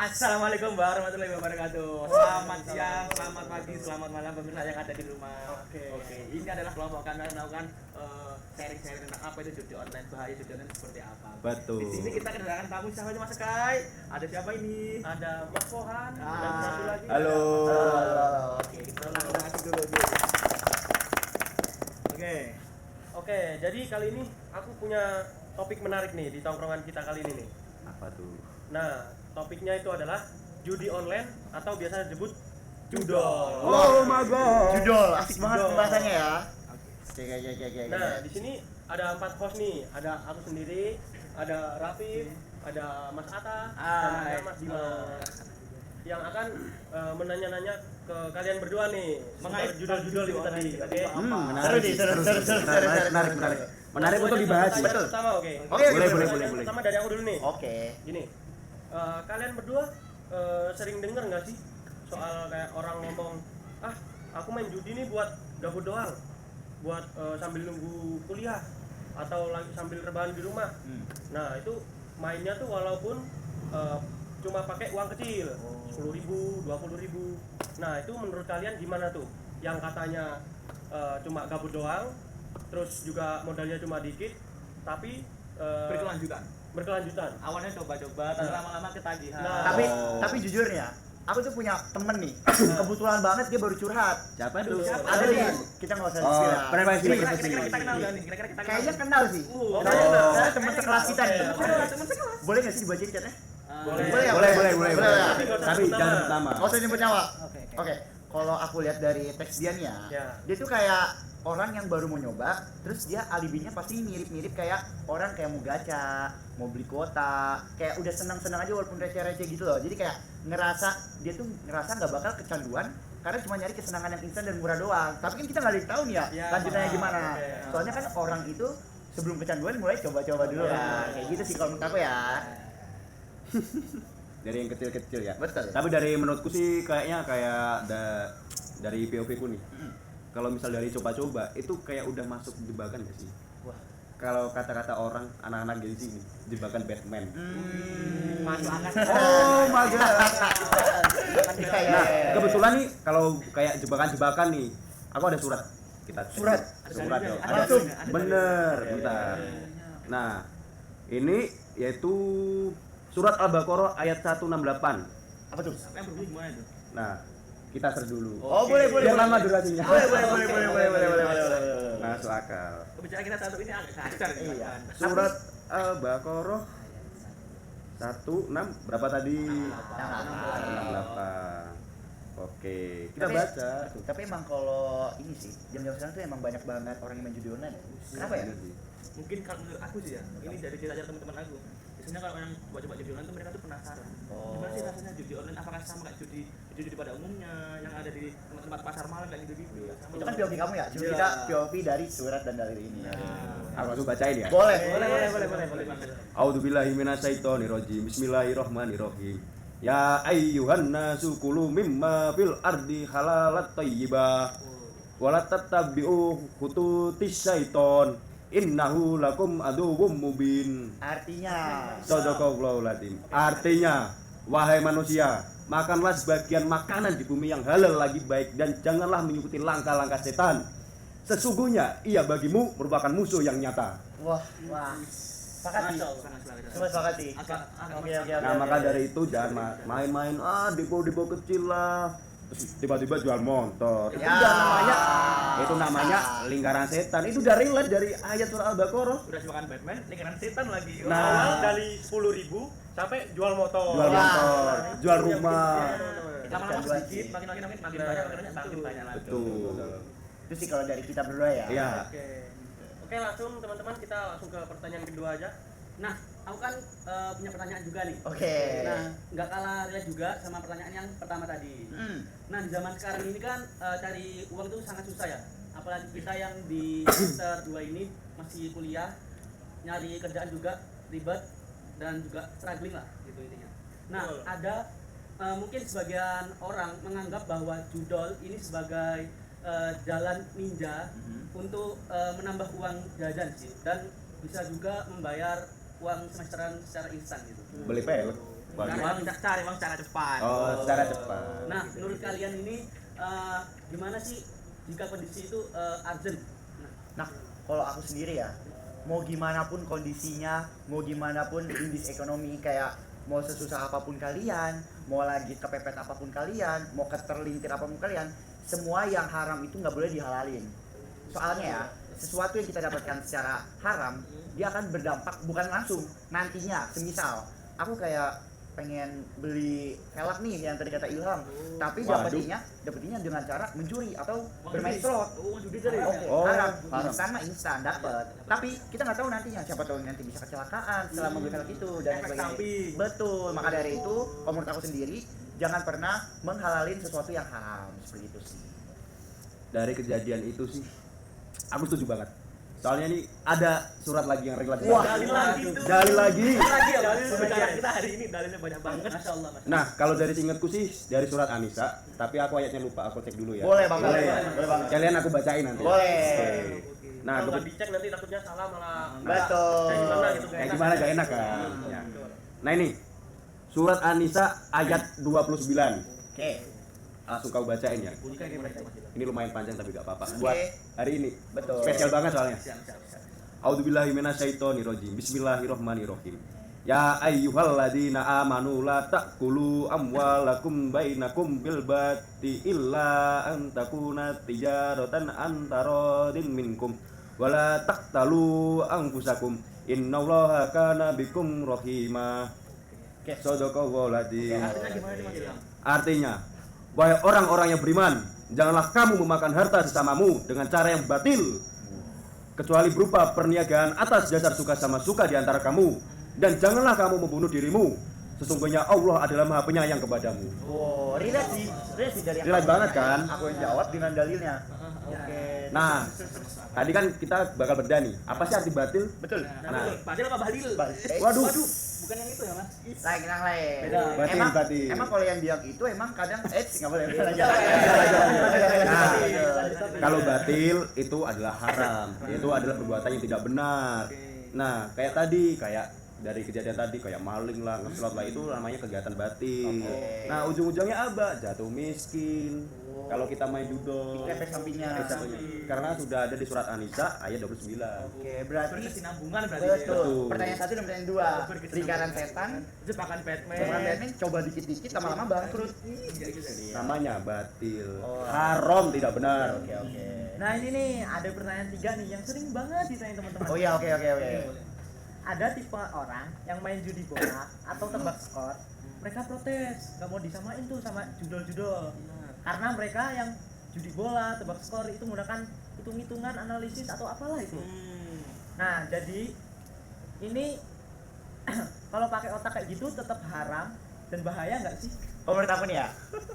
Assalamualaikum warahmatullahi wabarakatuh. Selamat siang, selamat pagi, selamat malam pemirsa yang ada di rumah. Oke. Ini adalah kelompok kami melakukan sharing-sharing tentang apa itu judi online, bahaya judi online seperti apa. Betul. Di sini kita kedatangan tamu siapa aja Mas Kai? Ada siapa ini? Ada Mas Pohan dan satu lagi. Halo. Oke, kita langsung masuk dulu. Oke, jadi kali ini aku punya topik menarik nih di tongkrongan kita kali ini nih. Apa tuh? Nah, topiknya itu adalah judi online atau biasa disebut judol. Oh my god. Judol, asik banget Judol. pembahasannya ya. Oke. Oke. Nah, di sini ada 4 host nih. Ada aku sendiri, ada Rafif, ada Mas Atta, dan ada Mas Dimas. Yang akan menanya-nanya ke kalian berdua nih mengenai judol-judol itu tadi. Oke. Menarik. Menarik untuk dibahas. Pertanyaan pertama, oke. Boleh. Pertama dari aku dulu nih. Oke. Gini, kalian berdua sering denger nggak sih soal kayak orang ngomong, aku main judi nih buat gabut doang, buat sambil nunggu kuliah atau lagi sambil rebahan di rumah. Nah itu mainnya tuh walaupun cuma pakai uang kecil, 10.000, 20.000. Nah itu menurut kalian gimana tuh? Yang katanya cuma gabut doang, terus juga modalnya cuma dikit, tapi berkelanjutan. Awalnya coba-coba, tapi lama-lama ketagihan. Nah, Tapi jujur ya, aku tuh punya temen nih. Kebetulan banget dia baru curhat. Siapa tuh? Ada nih, kita nggak usah Oh, istilah. pernah kira-kira kita kenal nggak nih? Kira-kira kita kenal. Kayaknya kenal sih. Saya teman sekelas kita nih. Boleh nggak sih dibacain chatnya? Boleh ya? Boleh. ya? Tapi jangan pertama. Nggak usah nyebut nyawa. Oke. Kalau aku lihat dari teks dia nih Ya. dia tuh kayak orang yang baru mau nyoba, terus dia alibinya pasti mirip-mirip kayak orang kayak mau gacha, mau beli kuota, kayak udah senang-senang aja walaupun receh-receh gitu loh. Jadi kayak dia tuh ngerasa nggak bakal kecanduan karena cuma nyari kesenangan yang instan dan murah doang. Tapi kan kita nggak ada yang tahu nih ya, lanjutannya gimana. Soalnya kan orang itu sebelum kecanduan mulai coba-coba dulu kan. Kayak gitu sih kalau menurut aku ya. Dari yang kecil-kecil ya. Betul. Tapi dari menurutku sih kayaknya dari POV ku nih. Kalau misal dari coba-coba itu kayak udah masuk jebakan gak sih? Wah. Kalau kata-kata orang anak-anak Gen Z ini jebakan Batman. Masuk akal. Oh my god. Nah, kebetulan nih kalau kayak jebakan-jebakan nih, aku ada surat. Kita cek. Surat dong. ada. Langsung. Bener, bentar. Nah, ini yaitu surat Al-Baqarah ayat 168. Apa tuh? Apa yang berbunyi gimana itu? Nah, kita search dulu. Oh, boleh. Biar lama durasinya. Boleh. Masuk akal. Kebicaraan kita satu ini agak kacau. Iya. Surat Al-Baqarah 16 berapa tadi? 68. Oke, kita Tapi- baca. Tapi emang kalau ini sih, jam-jam sekarang tuh emang banyak banget orang yang main judi online. Kenapa ya? Bener sih. Mungkin kalau menurut aku sih ya, ini dari cerita teman-teman aku. Biasanya kalau orang coba-coba judi online tuh mereka tuh penasaran. Gimana sih rasanya judi online? Apakah sama kayak judi pada umumnya yang ada di tempat-tempat pasar malam kayak gitu-gitu? Itu kan POV kamu ya, cuma kita POV dari surat dan dalil ini ya. Aku langsung bacain ya. Boleh. Boleh banget. A'udzubillahi minasyaitonirrajim. Bismillahirrahmanirrahim. Ya ayyuhan nasu kulu mimma fil ardi halalat thayyibah. Wala tattabi'u khututis syaiton. Innahu lakum aduwwum mubin. Artinya, Shadaqallahul adzim. Artinya, wahai manusia, makanlah sebagian makanan di bumi yang halal lagi baik dan janganlah mengikuti langkah-langkah setan. Sesungguhnya ia bagimu merupakan musuh yang nyata. wah, sepakati. Cuma sepakati. Oke. Nah, maka dari itu jangan main-main depo-depo kecil lah. Terus tiba-tiba jual motor. Itu Ya. itu namanya lingkaran setan. Itu udah relate dari ayat surah Al-Baqarah. Udah jebakan Batman, lingkaran setan lagi. Nah. Awal dari 10.000 sampai jual motor. Jual motor, jual rumah. Lama-lama sedikit, makin banyak lagi. Betul. Itu sih kalau dari kita berdua ya. Iya. Oke, langsung teman-teman kita langsung ke pertanyaan kedua aja. Nah, aku kan punya pertanyaan juga nih. Oke. Nah, nggak kalah relate juga sama pertanyaan yang pertama tadi. Nah, di zaman sekarang ini kan cari uang itu sangat susah ya. Apalagi kita yang di semester 2 ini masih kuliah, nyari kerjaan juga ribet dan juga struggling lah gitu intinya. Nah, ada mungkin sebagian orang menganggap bahwa judol ini sebagai jalan ninja untuk menambah uang jajan sih, dan bisa juga membayar uang semesteran secara instan gitu. Beli pelek. cepat. Cari emang secara cepat. Oh, secara cepat. Nah, menurut kalian ini gimana sih jika kondisi itu urgent? Nah, kalau aku sendiri ya, mau gimana pun kondisinya, mau gimana pun indis ekonomi, kayak mau sesusah apapun kalian, mau lagi kepepet apapun kalian, mau keterlintir apapun kalian, semua yang haram itu nggak boleh dihalalin. Soalnya ya, sesuatu yang kita dapatkan secara haram, dia akan berdampak bukan langsung, nantinya. Semisal, aku kayak pengen beli velg nih yang tadi kata Ilham, tapi Waduh. dapetinnya dengan cara mencuri atau bermain slot. Judi tadi. Oke, Oh, haram. haram. Instan mah instan dapat. Tapi kita nggak tahu nantinya, siapa tahu nanti bisa kecelakaan setelah membeli velg itu dan Efek sebagainya. samping. Betul. Maka dari itu, kalau menurut aku sendiri, jangan pernah menghalalin sesuatu yang haram seperti itu sih. Dari kejadian itu sih aku setuju banget. Soalnya ini ada surat lagi yang relate. Wah, dalil lagi tuh. Dalil lagi. Lagi ya, Dalil pembicaraan lagi. kita hari ini dalilnya banyak banget. Masya Allah. Nah, kalau dari seingatku sih dari surat An-Nisa, tapi aku ayatnya lupa, aku cek dulu ya. Boleh Bang, Boleh ya? boleh banget. Kalian aku bacain nanti. Boleh. Nah, Kalau nggak dicek nanti takutnya salah malah Betul. kayak gimana gitu kayak gimana gak enak kan? Ya. Nah ini surat An-Nisa ayat 29. Oke. Langsung kau bacain ya. Ini lumayan panjang tapi gak apa-apa. Buat hari ini. Betul. Spesial banget soalnya. Siap. A'udzubillahi minasyaitonirrajim. Bismillahirrahmanirrahim. Ya ayyuhalladzina amanu la ta'kulu amwalakum bainakum bil bati illa an takuna tijaratan antaradin minkum wala taqtalu anfusakum innallaha kana bikum rahima. Oke. Sadaqallahul adzim. Artinya gimana nih Mas Ilham? Artinya, wahai orang-orang yang beriman, janganlah kamu memakan harta sesamamu dengan cara yang batil, kecuali berupa perniagaan atas dasar suka sama suka di antara kamu, dan janganlah kamu membunuh dirimu. Sesungguhnya Allah adalah Maha Penyayang kepadamu. Oh, relate sih dari yang Relate kamu banget tanya. kan? Aku yang jawab dengan dalilnya. Oke. Nah, tadi kan kita bakal beda nih. Apa sih arti batil? Betul. Nah. Badil apa bahlil? Waduh. Bukan yang itu ya Mas? Lain yang lain. Beda. Batin, Emang, batin. emang kalau yang bilang itu emang kadang nggak boleh. Nah, kalau batil itu adalah haram, itu adalah perbuatan yang tidak benar. Nah, kayak tadi, kayak dari kejadian tadi kayak maling lah, ngeslot lah, itu namanya kegiatan batil. Nah, ujung-ujungnya apa? Jatuh miskin. Kalau kita main judo, Efek sampingnya. karena sudah ada di surat An-Nisa ayat 29. Oke, berarti Berkesinambungan berarti. betul. Betul. Pertanyaan 1 dan pertanyaan 2. Lingkaran setan, Jebakan Batman. Teman Batman coba dikit-dikit lama-lama bangkrut. Namanya batil. Oh. Haram, tidak benar. Oke, oke. Nah ini nih ada pertanyaan 3 nih yang sering banget ditanya teman-teman. Oh iya, oke. Ada tipe orang yang main judi bola atau tebak skor, mereka protes nggak mau disamain tuh sama judol-judol. Karena mereka yang judi bola, tebak skor itu menggunakan hitung-hitungan, analisis atau apalah itu. Nah jadi ini kalau pakai otak kayak gitu tetap haram dan bahaya nggak sih? Oh, menurut aku nih ya.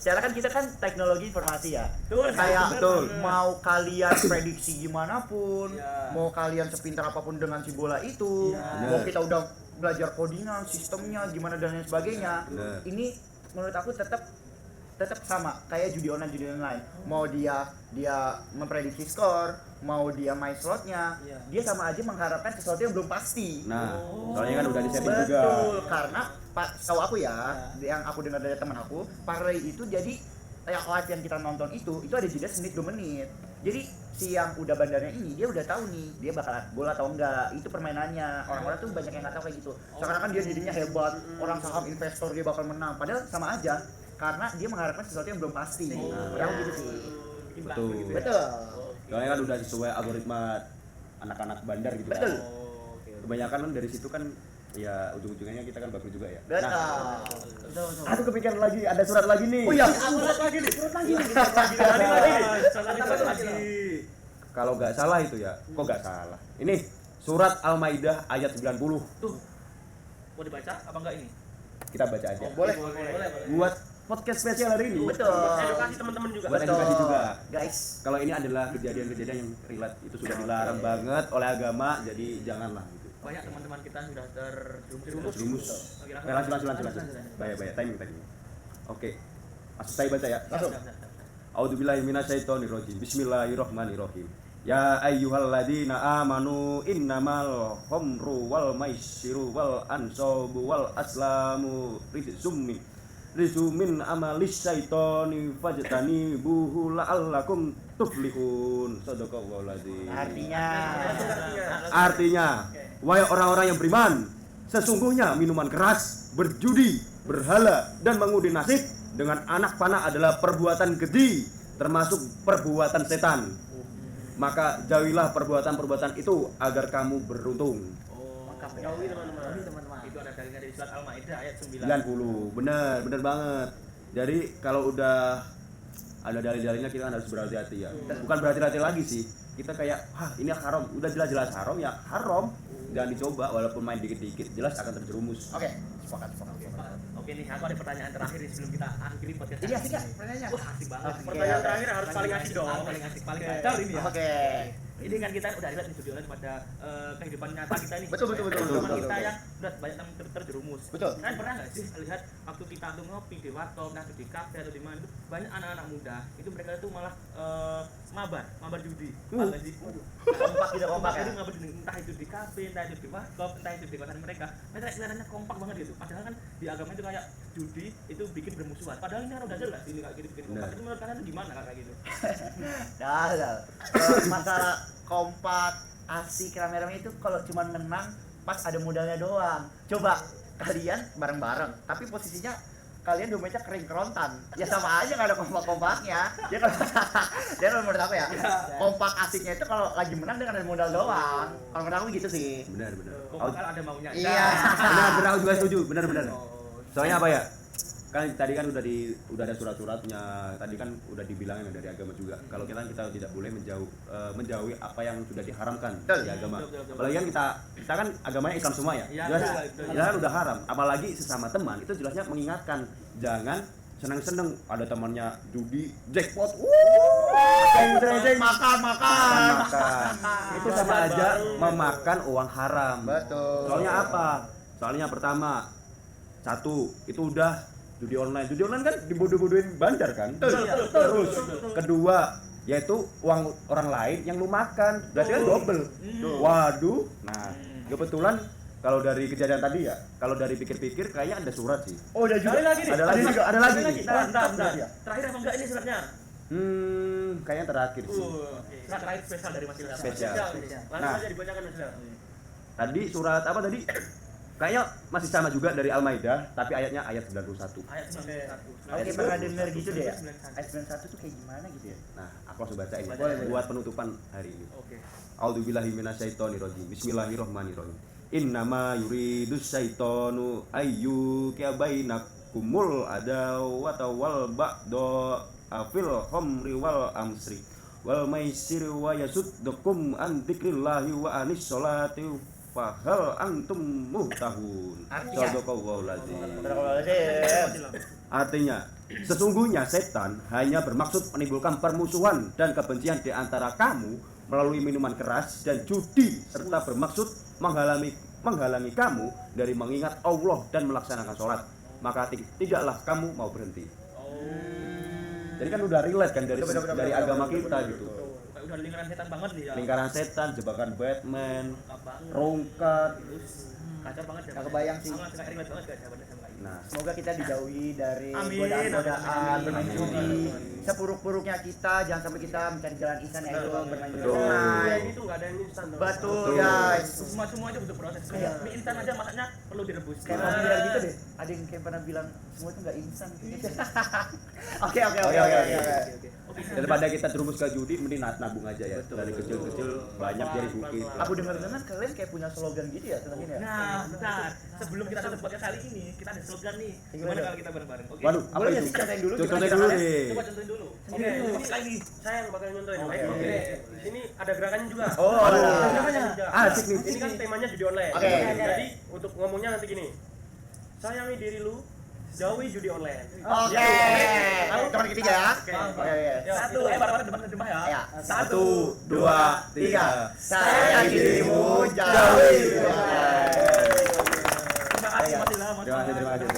Secara kan kita kan teknologi informasi ya. Betul. Kayak Betul. mau kalian prediksi gimana pun, Ya. mau kalian sepintar apapun dengan si bola itu, Ya. mau kita udah belajar codingan, sistemnya gimana dan lain sebagainya. Bener. Ini menurut aku tetap sama kayak judi online. Mau dia memprediksi skor, mau dia main slotnya, Iya. dia sama aja mengharapkan sesuatu yang belum pasti. Nah, soalnya kan udah di-setting juga. Betul, karena tahu aku ya, yang aku dengar dari teman aku, parlay itu jadi yang live yang kita nonton itu ada jeda semenit 2 menit. Jadi si yang udah bandarnya ini dia udah tahu nih dia bakal gol atau enggak. Itu permainannya. Orang-orang tuh banyak yang nggak tahu kayak gitu. Sekarang kan dia dirinya hebat, orang saham investor dia bakal menang. Padahal sama aja karena dia mengharapkan sesuatu yang belum pasti. Orang gitu sih. Betul. Betul. Soalnya kan udah sesuai algoritma anak-anak bandar gitu Betul. kan. Kebanyakan kan dari situ kan ya ujung-ujungnya kita kan bagus juga ya. Betul. Nah, aku kepikiran lagi ada surat lagi nih. Oh iya. Surat lagi nih. Kalau nggak salah itu ya, kok nggak salah. Ini surat Al-Maidah ayat 90. Tuh. Mau dibaca apa enggak ini? Kita baca aja. Boleh. Buat podcast spesial hari ini. Betul. edukasi teman-teman juga. Buat edukasi juga. Guys. Kalau ini adalah kejadian-kejadian yang relate itu sudah dilarang banget oleh agama, jadi janganlah gitu. Banyak teman-teman kita sudah terjerumus. Rumus. Langsung. Bahaya, timing. Oke. Langsung saya baca ya. Langsung. A'udzubillahi minasyaitonirrajim. Bismillahirrahmanirrahim. Ya ayyuhalladzina amanu innamal khamru wal maisiru wal ansabu wal aslamu rizum min amalis syaitani fajtanibuhu la'allakum tuflihun. Shadaqallahul azim. Artinya, wahai orang-orang yang beriman, sesungguhnya minuman keras, berjudi, berhala dan mengundi nasib dengan anak panah adalah perbuatan keji, termasuk perbuatan setan. Maka jauhilah perbuatan-perbuatan itu agar kamu beruntung. Jauhi teman-teman. Itu ada dalilnya dari surat Al-Maidah ayat 90. Bener banget. Jadi kalau udah ada dalil-dalilnya kita kan harus berhati-hati ya. Bukan berhati-hati lagi sih. Kita kayak, ini haram. Udah jelas-jelas haram ya haram. Jangan dicoba walaupun main dikit-dikit, jelas akan terjerumus. Oke, sepakat. Oke nih, aku ada pertanyaan terakhir nih sebelum kita akhiri podcast. Ini asik gak pertanyaannya? Wah, asik banget. Pertanyaan terakhir harus paling asik dong. Paling asik, paling kacau ini ya. Oke. Ini kan kita udah lihat nih studio pada kehidupan nyata kita ini. Betul. Teman kita yang udah banyak yang terjerumus. Betul. Kan pernah nggak sih lihat waktu kita tuh ngopi di warkop, nah di kafe atau di mana itu banyak anak-anak muda itu mereka itu malah mabar judi. Paham nggak sih? Kompak ya. Jadi mabar judi, entah itu di kafe, entah itu di warkop, entah itu di kosan mereka. Mereka kelihatannya kompak banget gitu. Padahal kan di agama itu kayak judi itu bikin bermusuhan. Padahal ini kan udah jelas ini kayak gitu bikin kompak. Itu menurut kalian gimana kayak gitu? Dah. Masalah kompak, asik, rame-rame itu kalau cuma menang pas ada modalnya doang. Coba kalian bareng-bareng, tapi posisinya kalian dompetnya kering kerontan. Ya sama aja nggak ada kompak-kompaknya. Kalau menurut aku ya, kompak asiknya itu kalau lagi menang dengan ada modal doang. Kalau menurut aku gitu sih. Benar. Kompak kan ada maunya. Iya. Benar, aku juga setuju. Benar. Soalnya apa ya? Kan tadi kan udah ada surat-suratnya. Tadi kan udah dibilang dari agama juga. Kalau kita tidak boleh menjauhi apa yang sudah diharamkan di agama. Apalagi kan kita kan agamanya Islam semua ya. Jelas kan udah haram. Apalagi sesama teman itu jelasnya mengingatkan jangan seneng-seneng ada temannya judi jackpot. Makan. Itu sama aja memakan uang haram. Betul. Soalnya apa? Soalnya pertama, satu itu udah judi online kan dibodoh-bodohin bandar kan. Terus kedua yaitu uang orang lain yang lu makan, berarti kan double. Waduh. Nah, kebetulan kalau dari kejadian tadi ya, kalau dari pikir-pikir kayaknya ada surat sih. Oh, udah juga. Ada lagi nih. Bentar. Terakhir apa enggak ini suratnya? Kayaknya terakhir sih. Surat terakhir spesial dari Mas Ilham. Spesial. Langsung Nah. aja dibacakan Mas Ilham. Tadi surat apa tadi? Kayaknya masih sama juga dari Al-Maidah, tapi ayatnya ayat 91. Ayat 91. Oke, pernah denger gitu deh ya. Ayat 91 tuh kayak gimana gitu ya? Nah, aku langsung bacain ya. Boleh. Buat penutupan hari ini. Oke. A'udzubillahi minasyaitonirrajim. Bismillahirrahmanirrahim. Innama yuridus syaitanu ayyuka bainakumul adawata wal ba'da afil khamri wal amsri wal maisiri wa yasuddukum an dzikrillahi wa anis sholati fahal antum muhtahun. Shadaqallahul azim. Artinya, sesungguhnya setan hanya bermaksud menimbulkan permusuhan dan kebencian di antara kamu melalui minuman keras dan judi serta bermaksud menghalangi kamu dari mengingat Allah dan melaksanakan sholat. Maka tidaklah kamu mau berhenti. Jadi kan udah relate kan dari agama kita gitu. Udah lingkaran setan banget nih ya. Lingkaran setan, jebakan Batman, Lengkap banget. rongkat. Kacau banget ya. Gak kebayang sih. Aku langsung relate banget guys jawabannya sama kayak Nah, Semoga kita dijauhi dari Amin. godaan-godaan bermain Amin. judi. Sepuruk-puruknya kita jangan sampai kita mencari jalan ihsan yaitu bermain judi. Betul. Nah, itu nggak ada yang instan. Bang. Betul Betul. guys. semua aja butuh proses. Iya. Kayak mie instan aja masaknya perlu direbus. Kayak mau bilang gitu deh. Ada yang kayak pernah bilang semua itu nggak instan. Oke. Oke. daripada kita terumus ke judi, mending nabung aja ya. Dari kecil-kecil banyak jadi bukit. Aku dengar-dengar kalian kayak punya slogan gitu ya tentang ini ya. Nah, bentar. Sebelum kita tutup podcast kali ini, kita ada slogan nih. Gimana kalau kita bareng-bareng? Oke. Waduh, apa Boleh nggak itu? sih contohin dulu? Contohin dulu deh. Coba contohin dulu. Oke, ini lagi saya yang bakal nyontohin. Oke. Di sini ada gerakannya juga. Oh, Aduh. ada. Gerakannya juga. Asik nih. Ini kan temanya judi online. Oke. Jadi untuk ngomongnya nanti gini. Sayangi diri lu, jauhi judi online. Oke. Teman ketiga ya. Oke. Satu, bareng-bareng depan ya. Ya. 1, 2, 3. Sayang dirimu jauhi. Terima kasih Mas Ilham. Terima kasih.